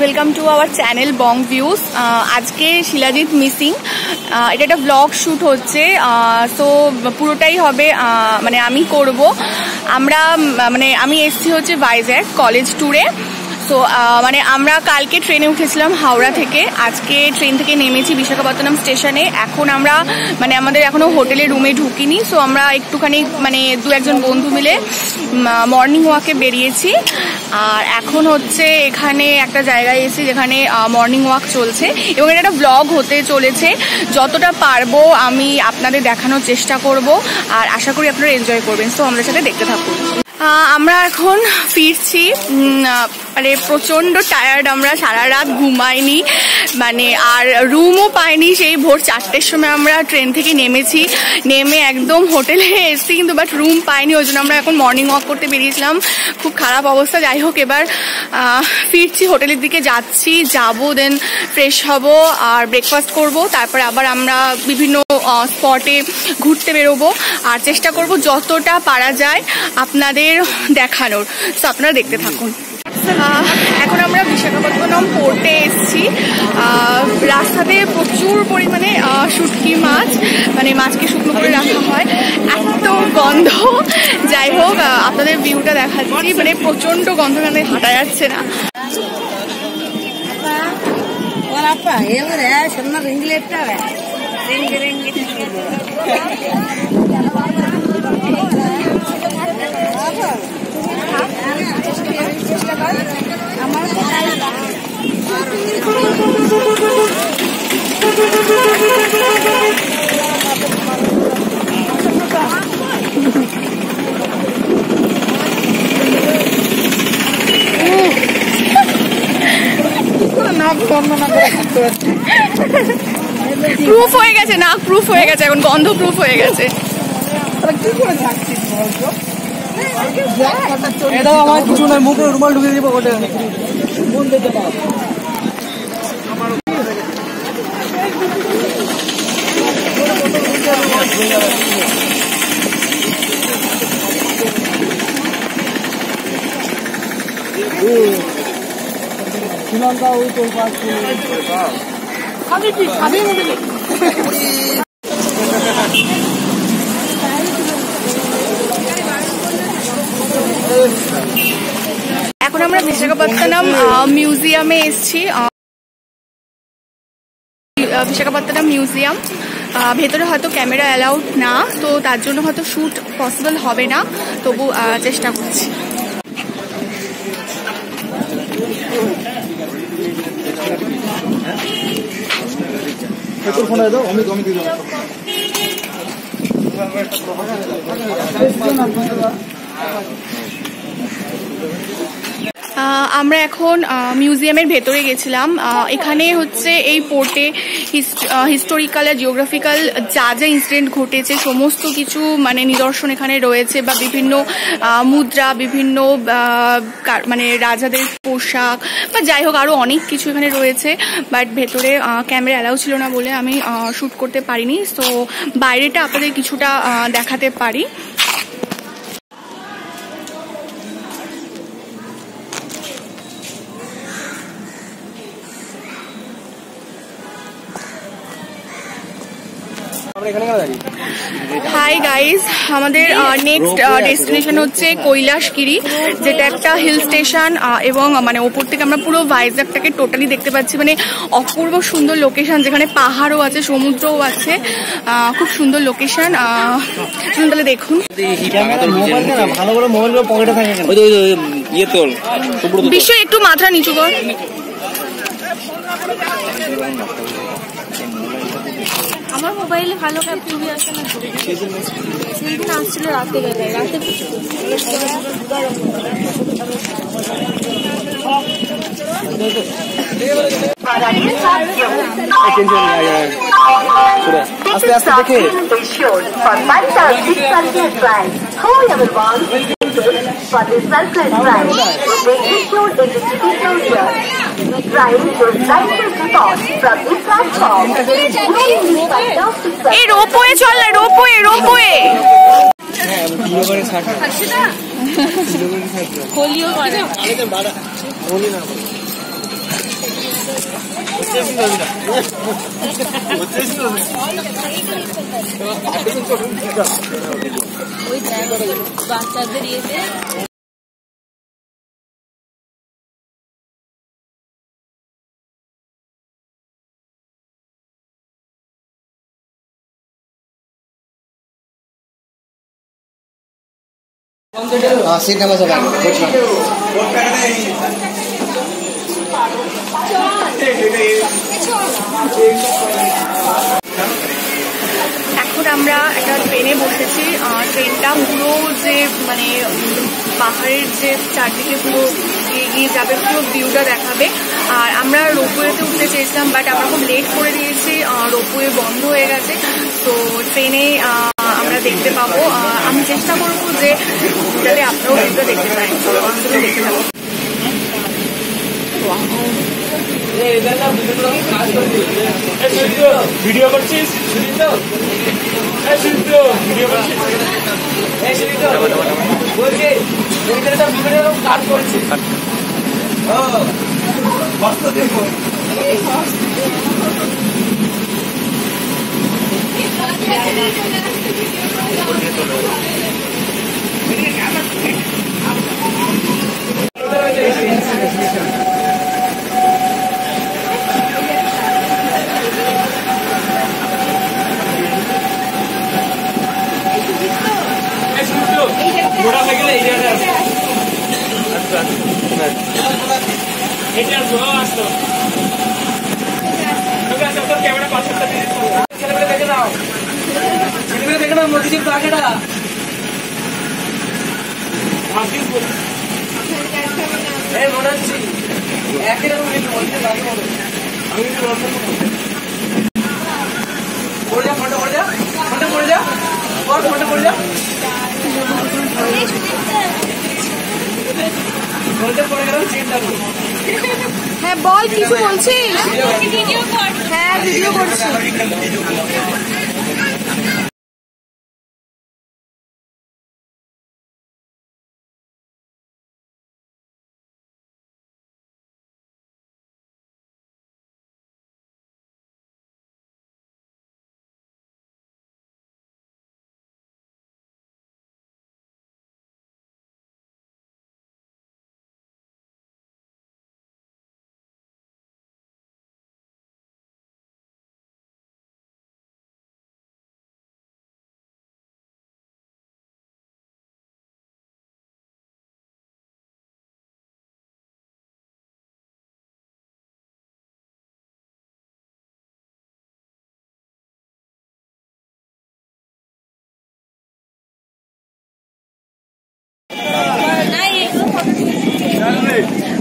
Welcome to our channel Bong views. আজকে shilajit missing, এটা একটা ব্লগ শ্যুট হচ্ছে। তো পুরোটাই হবে মানে আমি করব। আমি এসেছি হচ্ছে ভাইজ্যাক কলেজ ট্যুরে। তো মানে আমরা কালকে ট্রেনে উঠেছিলাম হাওড়া থেকে, আজকে ট্রেন থেকে নেমেছি বিশাখাপত্তনম স্টেশনে। এখন আমরা মানে আমাদের এখনো হোটেলের রুমে ঢুকিনি। সো আমরা একটুখানি মানে দু একজন বন্ধু মিলে মর্নিং ওয়াকে বেরিয়েছি। আর এখন হচ্ছে এখানে একটা জায়গায় এসেছি যেখানে মর্নিং ওয়াক চলছে এবং এটা একটা ব্লগ হতে চলেছে। যতটা পারবো আমি আপনাদের দেখানোর চেষ্টা করব আর আশা করি আপনারা এনজয় করবেন। সো আমাদের সাথে দেখতে থাকুন। আমরা এখন ফিরছি, মানে প্রচণ্ড টায়ার্ড, আমরা সারা রাত ঘুমাইনি মানে, আর রুমও পাইনি। সেই ভোর 4টের সময় আমরা ট্রেন থেকে নেমেছি, নেমে একদম হোটেলে এসেছি কিন্তু বাট রুম পাইনি, ওই জন্য আমরা এখন মর্নিং ওয়াক করতে বেরিয়েছিলাম। খুব খারাপ অবস্থা। যাই হোক, এবার ফিরছি, হোটেলের দিকে যাবো, দেন ফ্রেশ হব আর ব্রেকফাস্ট করব, তারপরে আবার আমরা বিভিন্ন স্পটে ঘুরতে বেরোবো আর চেষ্টা করব যতটা পারা যায় আপনাদের দেখানোর। তো আপনারা দেখতে থাকুন। এখন আমরা বিশাখাপত্তনম পোর্টে এসেছি। রাস্তাতে প্রচুর পরিমাণে শুটকি মাছ, মানে মাছকে শুকনো করে রাখা হয়, এত গন্ধ। যাই হোক, আপনাদের ভিউটা দেখাচ্ছি, মানে প্রচন্ড গন্ধ, মানে হাঁটা যাচ্ছে না। প্রুফ হয়ে গেছে, নাক প্রুফ হয়ে গেছে, এখন গন্ধ প্রুফ হয়ে গেছে। আমার কিছু নয়, মুখে রুমাল ঢুকিয়ে দিব। শ্রীলঙ্কা ওই তো এখন আমরা বিশাখাপত্তনম মিউজিয়ামে এসেছি। বিশাখাপত্তনম মিউজিয়াম, ভেতরে হয়তো ক্যামেরা অ্যালাউড না, তো তার জন্য হয়তো শ্যুট পসিবল হবে না, তবু চেষ্টা করছি। আমরা এখন মিউজিয়ামের ভেতরে গেছিলাম। এখানে হচ্ছে এই পোর্টে হিস্টোরিক্যাল আর জিওগ্রাফিক্যাল যা যা ইনসিডেন্ট ঘটেছে সমস্ত কিছু মানে নিদর্শন এখানে রয়েছে, বা বিভিন্ন মুদ্রা, বিভিন্ন মানে রাজাদের পোশাক, বা যাই হোক আরও অনেক কিছু এখানে রয়েছে। বাট ভেতরে ক্যামেরা অ্যালাউ ছিল না বলে আমি শ্যুট করতে পারিনি। তো বাইরেটা আপনাদের কিছুটা দেখাতে পারি। হাই গাইজ, আমাদের নেক্সট ডেস্টিনেশন হচ্ছে কৈলাসগিরি, যেটা একটা হিল স্টেশন এবং মানে ওপর থেকে আমরা পুরো ভাইজ্যাকটাকে টোটালি দেখতে পাচ্ছি। মানে অপূর্ব সুন্দর লোকেশন, যেখানে পাহাড়ও আছে, সমুদ্রও আছে, খুব সুন্দর লোকেশন। তাহলে দেখুন। বিশ্ব একটু মাথা নিচু কর। আমার মোবাইলে ভালো ছবি আসে না, সেদিন আসছিল রাতে বেলায়, রাতে আস্তে আস্তে দেখে for the selfless drive, we make issued in the judicial year. We drive your license report from this platform. এই রোপওয়ে চল না, রোপওয়ে রোপওয়ে খোলিও করে। ওই বাচ্চাদের ইয়েতে सीट नंबर 7 এখন আমরা একটা ট্রেনে বসেছি। ট্রেনটা পুরো যে মানে পাহাড়ের যে চারদিকে পুরো এগিয়ে যাবে, পুরো ভিউটা দেখাবে। আর আমরা রোপওয়েতে উঠতে চেয়েছিলাম, বাট আমরা খুব লেট করে দিয়েছি, রোপওয়ে বন্ধ হয়ে গেছে। তো ট্রেনে আমরা দেখতে পাবো। আমি চেষ্টা করবো যে যাতে আপনারাও ভিউটা দেখতে পারেন। অন্তত দেখতে পাবো। ভিডিও করছিস? ভিডিও করছিস? বলছি কাজ করছি। ঘোরা হয়ে গেলে এই জায়গায় আসতো। আচ্ছা এটা আসতো তোর ক্যামেরা পাশে ছেলেমেয়ে দেখে নাও, ছেলেমেয়ে দেখে নাও। মসজিদ বাঘেটা মনে হচ্ছে একই রকম আমি পড়ে যা, ফটো পড়ে যা, ফটো পড়ে যা, ফটো পড়ে যা। হ্যাঁ বল, কিছু বলছিস? হ্যাঁ ভিডিও করছি।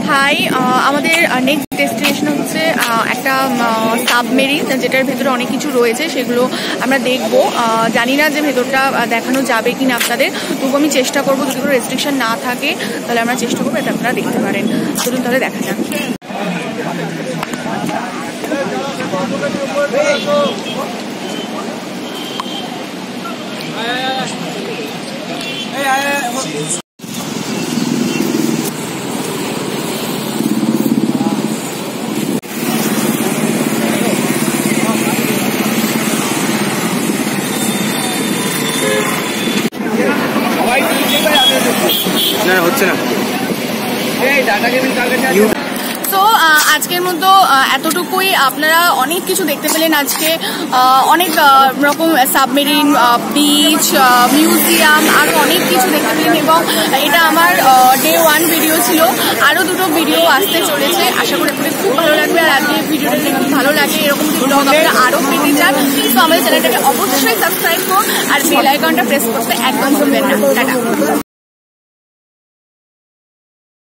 হাই, আমাদের নেক্সট ডেস্টিনেশন হচ্ছে একটা সাবমেরিন, যেটার ভেতরে অনেক কিছু রয়েছে, সেগুলো আমরা দেখবো। জানি না যে ভেতরটা দেখানো যাবে কি না আপনাদের, তবু আমি চেষ্টা করবো। যদি কোনো রেস্ট্রিকশন না থাকে তাহলে আমরা চেষ্টা করবো, এটা আপনারা দেখতে পারেন। চলুন তাহলে দেখা যাক। না হচ্ছে না। সো আজকের মতো এতটুকুই। আপনারা অনেক কিছু দেখতে পেলেন আজকে। অনেক রকম সাবমেরিন, বিচ, মিউজিয়াম, আরও অনেক কিছু দেখতে পেলেন। এবং এটা আমার ডে 1 ভিডিও ছিল। আরও দুটো ভিডিও আসতে চলেছে, আশা করি আপনাদের খুব ভালো লাগবে। আর আজকে ভিডিওটা যদি ভালো লাগে, এরকম যদি ব্লগ আপনারা আরও পেতে চান, তো আমাদের চ্যানেলটাকে অবশ্যই সাবস্ক্রাইব করুন আর বেল আইকনটা প্রেস করতে একদম ভুলবেন না। টাটা।